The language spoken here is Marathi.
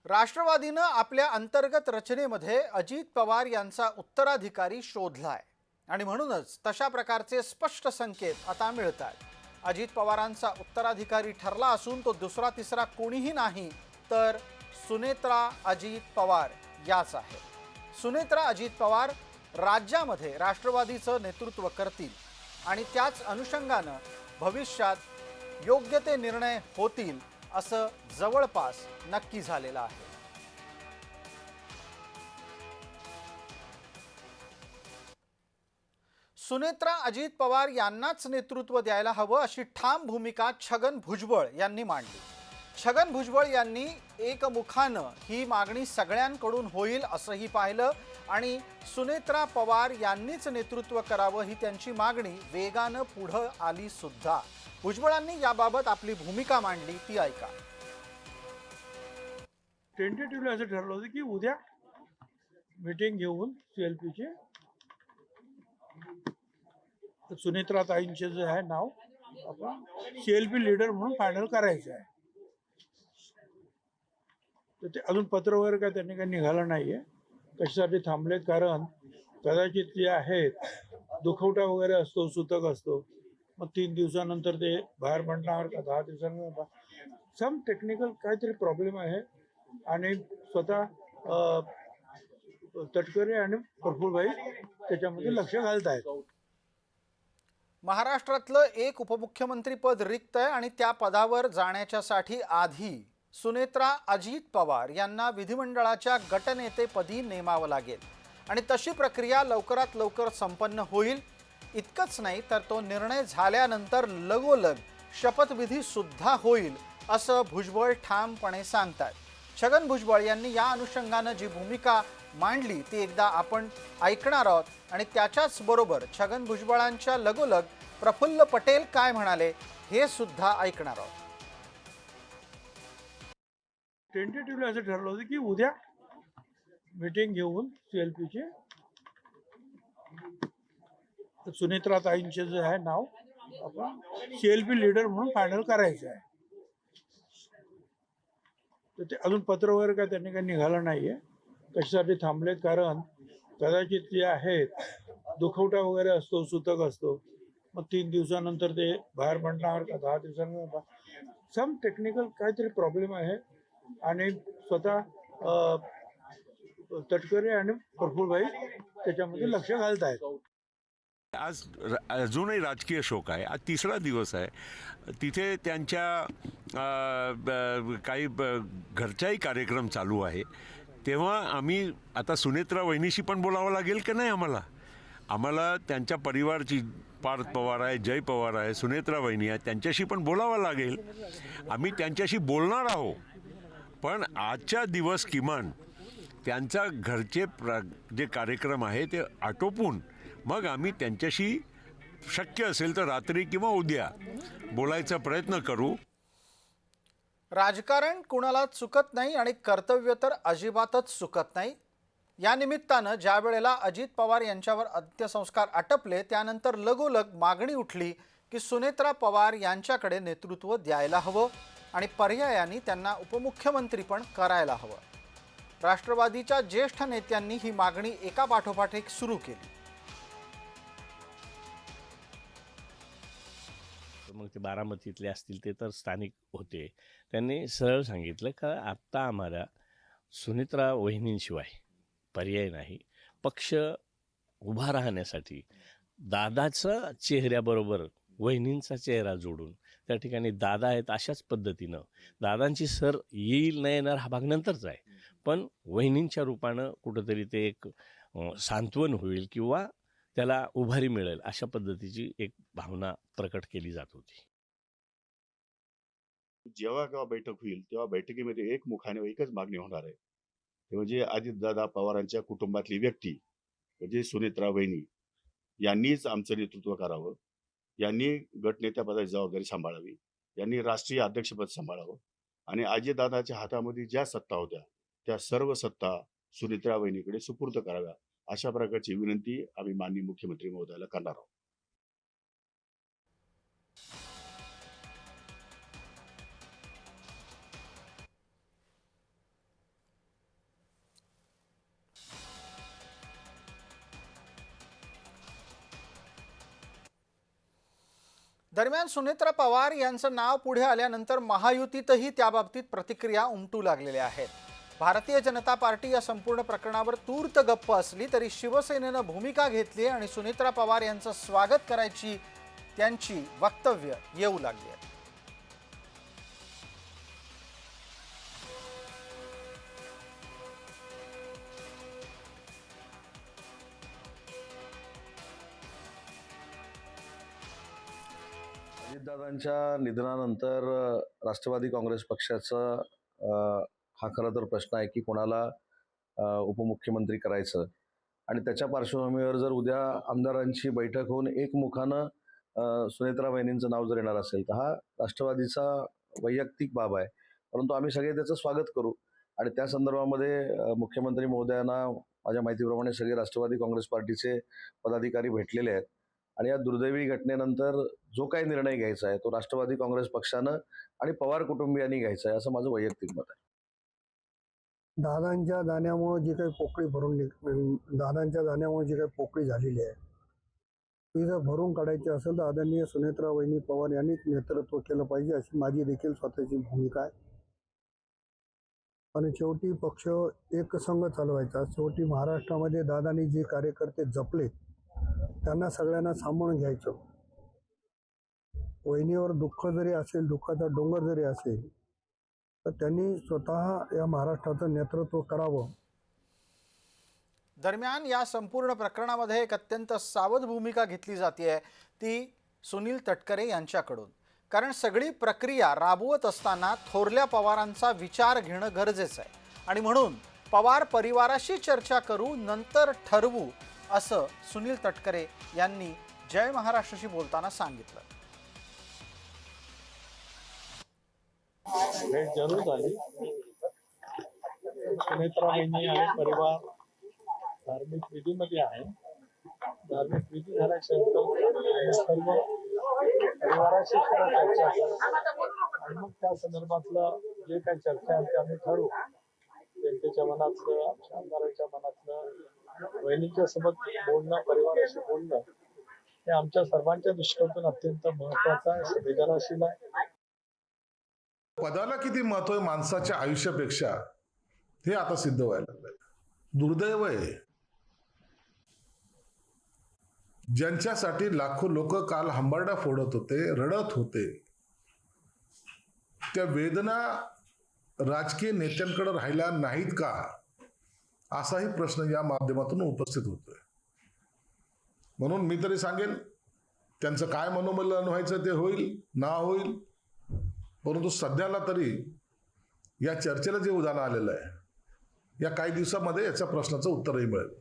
राष्ट्रवादीनं आपल्या अंतर्गत रचनेमध्ये अजित पवार यांचा उत्तराधिकारी शोधलाय आणि म्हणूनच तशा प्रकारचे स्पष्ट संकेत आता मिळतात। अजित पवारांचा उत्तराधिकारी ठरला असून तो दुसरा तिसरा कोणीही नाही तर सुनेत्रा अजित पवार याच आहे। सुनेत्रा अजित पवार राज्यामध्ये राष्ट्रवादीचं नेतृत्व करतील आणि त्याच अनुषंगाने भविष्यात योग्य ते निर्णय होतील असं जवळपास नक्की झालेलं आहे। सुनेत्रा अजित पवार यांनाच नेतृत्व द्यायला हवं अशी ठाम भूमिका छगन भुजबळ यांनी मांडली। छगन भुजबळ यांनी एकमुखानं ही मागणी सगळ्यांकडून होईल असंही पाहिलं आणि सुनेत्रा पवार यांनीच नेतृत्व करावं ही त्यांची मागणी वेगानं पुढे आली सुद्धा। भुजबळांनी याबाबत आपली भूमिका मांडली, ती ऐका। टेंटेटिव्हली असं ठरलं होतं की उद्या मीटिंग घेऊन सीएलपीचे सुनेत्रा ताईंचे जे आहे नाव आपण सीएलपी लीडर म्हणून फायनल करायचं आहे। तर ते अजून पत्र वगैरे काय त्यांनी काही निघालं नाहीये। कशासाठी थांबलेत? कारण कदाचित जे आहेत दुखवटा वगैरे असतो, सूतक असतो, मग 3 दिवसानंतर ते बाहेर पडणार का 10 दिवसानंतर सम टेक्निकल काहीतरी प्रॉब्लेम आहे आणि स्वतः तटकरे आणि प्रफुल्लभाई त्याच्यामध्ये लक्ष घालतायत। महाराष्ट्रातलं एक उपमुख्यमंत्री पद रिक्त आहे आणि त्या पदावर जाण्याच्यासाठी आधी सुनेत्रा अजित पवार यांना विधिमंडळाच्या गटनेतेपदी नेमावं लागेल आणि तशी प्रक्रिया लवकरात लवकर संपन्न होईल। इतकंच नाही तर तो निर्णय झाल्यानंतर लगोलग शपथविधी सुद्धा होईल असं भुजबळ ठामपणे सांगतात। छगन भुजबळ यांनी या अनुषंगानं जी भूमिका मांडली ती एकदा आपण ऐकणार आहोत आणि त्याच्याच बरोबर छगन भुजबळांच्या लगोलग प्रफुल्ल पटेल काय म्हणाले हे सुद्धा ऐकणार आहोत। टेंटेटिव्हली असं ठरलं होतं की उद्या मीटिंग घेऊन सीएलपीचे सुनेत्रा ताईंचे जे आहे नाव आपण सीएलपी लीडर म्हणून फायनल करायचं आहे। तर ते अजून पत्र वगैरे काय त्यांनी काही निघालं नाहीये। कशासाठी थांबलेत? कारण कदाचित जे आहेत दुखवटा वगैरे असतो, सूतक असतो, मग 3 दिवसानंतर ते बाहेर पडणार का 10 दिवसानंतर सम टेक्निकल काहीतरी प्रॉब्लेम आहे आणि स्वतः तटकरे आणि प्रफुल्लभाई त्याच्यामध्ये लक्ष घालतायत। आज अजूनही राजकीय शोक आहे। आज तिसरा दिवस आहे। तिथे त्यांच्या काही घरचाही कार्यक्रम चालू आहे। तेव्हा आम्ही आता सुनेत्रा वहिनीशी पण बोलावं लागेल की नाही? आम्हाला त्यांच्या परिवारची पार्थ पवार आहे, जय पवार आहे, सुनेत्रा वहिनी आहे, त्यांच्याशी पण बोलावं लागेल। आम्ही त्यांच्याशी बोलणार आहोत, पण आजच्या दिवस किमान त्यांचा घरचे जे कार्यक्रम आहे ते आटोपून मग आम्ही त्यांच्याशी शक्य असेल तर रात्री किंवा उद्या बोलायचा प्रयत्न करू। राजकारण कुणाला चुकत नाही आणि कर्तव्य तर अजिबातच चुकत नाही। या निमित्तानं ज्या वेळेला अजित पवार यांच्यावर अंत्यसंस्कार आटपले त्यानंतर लगोलग मागणी उठली की सुनेत्रा पवार यांच्याकडे नेतृत्व द्यायला हवं आणि पर्यायाने त्यांना उपमुख्यमंत्री पण करायला हवं। राष्ट्रवादीच्या ज्येष्ठ नेत्यांनी ही मागणी एका पाठोपाठ एक सुरू केली। मग ते बारामतीतले असतील ते तर स्थानिक होते, त्यांनी सरळ सांगितलं का आत्ता आम्हाला सुनेत्रा वहिनींशिवाय पर्याय नाही। पक्ष उभा राहण्यासाठी दादाचा चेहऱ्याबरोबर वहिनींचा चेहरा जोडून त्या ठिकाणी दादा आहेत अशाच पद्धतीनं दादांची सर येईल नाही येणार हा भाग नंतरचा आहे, पण वहिनींच्या रूपानं कुठंतरी ते एक सांत्वन होईल किंवा त्याला उभारी मिळेल अशा पद्धतीची एक भावना प्रकट केली जात होती। जेव्हा केव्हा बैठक होईल तेव्हा बैठकीमध्ये एकमुखाने एकच मागणी होणार आहे, ते म्हणजे अजितदादा पवारांच्या कुटुंबातली व्यक्ती म्हणजे सुनेत्रा वहिनी यांनीच आमचं नेतृत्व करावं, यांनी गटनेत्यापदाची जबाबदारी सांभाळावी, यांनी राष्ट्रीय अध्यक्षपद सांभाळावं आणि अजितदादाच्या हातामध्ये ज्या सत्ता होत्या त्या सर्व सत्ता सुनेत्रा वहिनीकडे सुपूर्द कराव्या अशा प्रकारची विनंती आम्ही माननीय मुख्यमंत्री महोदयाला करणार आहोत। दरम्यान सुनेत्रा पवार यांचं नाव पुढे आल्यानंतर महायुतीतही त्याबाबतीत प्रतिक्रिया उमटू लागलेल्या आहेत. भारतीय जनता पार्टी या संपूर्ण प्रकरणावर तूर्त गप्प असली तरी शिवसेनेनं भूमिका घेतली आणि सुनेत्रा पवार यांचं स्वागत करायची त्यांची वक्तव्य येऊ लागली आहेत. अजितदादांच्या निधनानंतर राष्ट्रवादी काँग्रेस पक्षाचा हा खरं तर प्रश्न आहे की कोणाला उपमुख्यमंत्री करायचं आणि त्याच्या पार्श्वभूमीवर जर उद्या आमदारांची बैठक होऊन एकमुखानं सुनेत्रा वहिनींचं नाव जर येणार असेल तर हा राष्ट्रवादीचा वैयक्तिक बाब आहे, परंतु आम्ही सगळे त्याचं स्वागत करू आणि त्या संदर्भामध्ये मुख्यमंत्री महोदयांना माझ्या माहितीप्रमाणे सगळे राष्ट्रवादी काँग्रेस पार्टीचे पदाधिकारी भेटलेले आहेत आणि या दुर्दैवी घटनेनंतर जो काही निर्णय घ्यायचा आहे तो राष्ट्रवादी काँग्रेस पक्षानं आणि पवार कुटुंबियांनी घ्यायचा आहे असं माझं वैयक्तिक मत आहे. दादांच्या जाण्यामुळे जी काही पोकळी दादांच्या जाण्यामुळे जी काही पोकळी झालेली आहे ती जर भरून काढायची असेल तर आदरणीय सुनेत्रा वहिनी पवार यांनीच नेतृत्व केलं पाहिजे अशी माझी देखील स्वतःची भूमिका आहे. आणि शेवटी पक्ष एकसंघ चालवायचा. शेवटी महाराष्ट्रामध्ये दादांनी जे कार्यकर्ते जपले त्यांना सगळ्यांना सांभाळून घ्यायचं. वहिनीवर दुःख जरी असेल, दुःखाचा डोंगर जरी असेल तर त्यांनी स्वतः या महाराष्ट्राचं नेतृत्व करावं. दरम्यान या संपूर्ण प्रकरणामध्ये एक अत्यंत सावध भूमिका घेतली जाते ती सुनील तटकरे यांच्याकडून. कारण सगळी प्रक्रिया राबवत असताना थोरल्या पवारांचा विचार घेणं गरजेचं आहे आणि म्हणून पवार परिवाराशी चर्चा करू नंतर ठरवू असं सुनील तटकरे यांनी जय महाराष्ट्रशी बोलताना सांगितलं. भेट जरूर झाली. सुनेत्रा वहिनी आणि परिवार धार्मिक विधीमध्ये आहे. धार्मिक विधी झाल्यानंतर सर्व परिवाराशी सुद्धा चर्चा करू आणि मग त्या संदर्भातलं जे काही चर्चा आहे ते आम्ही ठरवू. जनतेच्या मनातलं, आमच्या आमदारांच्या मनातलं, वहिनीच्या सोबत बोलणं, परिवाराशी बोलणं हे आमच्या सर्वांच्या दृष्टीकोनातून अत्यंत महत्वाचं आहे, संवेदनशील आहे. पदाला किती महत्व आहे माणसाच्या आयुष्यापेक्षा हे आता सिद्ध व्हायला लागलंय. दुर्दैव आहे ज्यांच्यासाठी लाखो लोक काल हंबरडा फोडत होते, रडत होते, त्या वेदना राजकीय नेत्यांकडे राहिल्या नाहीत का असाही प्रश्न या माध्यमातून उपस्थित होतोय. म्हणून मी तरी सांगेन त्यांचं काय मनोबलन व्हायचं ते होईल ना होईल, परंतु सध्याला तरी या चर्चेला जे उदाहरण आलेलं आहे या काही दिवसामध्ये याच्या प्रश्नाचं उत्तरही मिळेल.